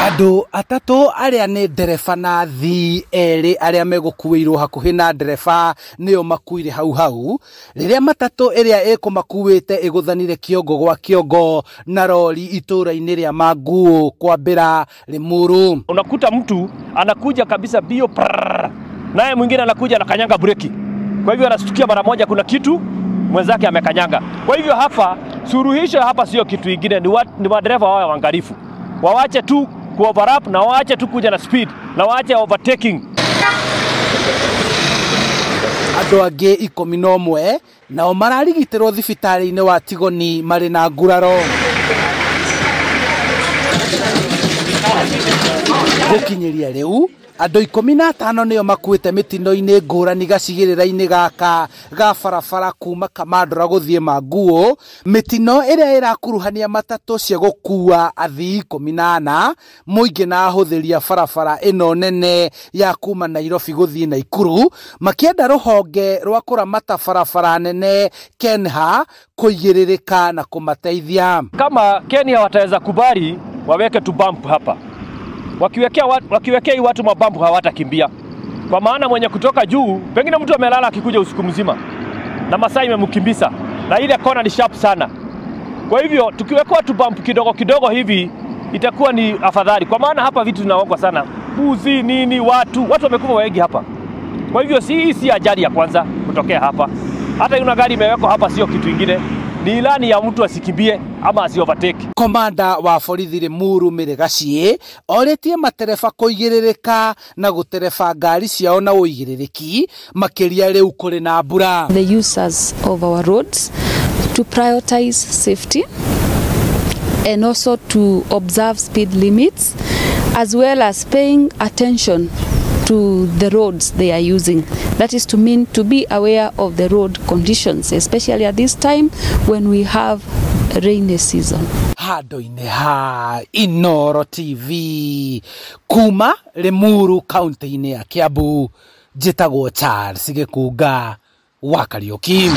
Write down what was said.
Andũ atatũ arĩa nĩ ndereba na athii erĩ arĩa megũkuĩirwo hakuhĩ na ndereba nĩo makuire hau rĩrĩa matatũ ĩrĩa ĩkũmakuĩte ĩgũthanire kĩongo gwa kĩongo na lori itũra-inĩ rĩa Manguũ kwambĩra Limuru. Unakuta mtu anakuja kabisa bio naye mwingine anakuja na kanyanga breki, kwa hivyo anashtukia mara moja kuna kitu mwenzake amekanyanga. Kwa hivyo hapa suluhisho hapa sio kitu kingine, ni madereva wao waangalifu, wawache tu ku-overlap na waache tu kuja na speed na waache overtaking. Andũ angĩ 11 nao mararigitĩrwo thibitarĩ-inĩ wa Tigoni marĩ na nguraro. Gũkinyĩria rĩu andũ 15 nĩo makuĩte mĩtino-inĩ ngũrani gacigĩrĩra-inĩ gaka ga barabara kuma Kamandora gũthiĩ Manguũ, mĩtino ĩrĩa ĩrakuruhania matatũ cia gũkua athii 14 mũingĩ na ahũthĩri a barabara ĩno nene ya kuma Nairobi gũthiĩ Naikuru, makĩenda rũhonge rwa kũramata barabara nene KENHA kũigĩrĩrĩka na kũmateithia. Kama Kenya wataweza kubali waweke tu bump hapa, wakiwekea watu mabambu hawatakimbia, kwa maana mwenye kutoka juu pengine mtu amelala akikuja usiku mzima na masaa imemkimbisa na ile kona ni sharp sana. Kwa hivyo tukiwekea tu bump kidogo kidogo hivi itakuwa ni afadhali, kwa maana hapa vitu vinaogwa sana, buzi nini, watu wamekufa wengi hapa. Kwa hivyo si ajali ya kwanza kutokea hapa, hata yuna gari imewekwa hapa sio kitu kingine, ni ilani ya mtu asikimbie ama asi-overtake. Komanda wa borithi Limuru Mĩrĩ orĩtie matereba kũigĩrĩrĩka na gũtereba ngari ciao na ũigĩrĩrĩki makĩria rĩu kũrĩ na mbura. The users of our roads to prioritize safety and also to observe speed limits, as well as paying attention to the roads they are using. That is to mean to be aware of the road conditions, especially at this time when we have rainy season. Handũ-inĩ ha Inooro TV kuma Limuru kaunti-inĩ ya Kiambu, njĩtagwo Charles Gĩkunga wa Kariũki.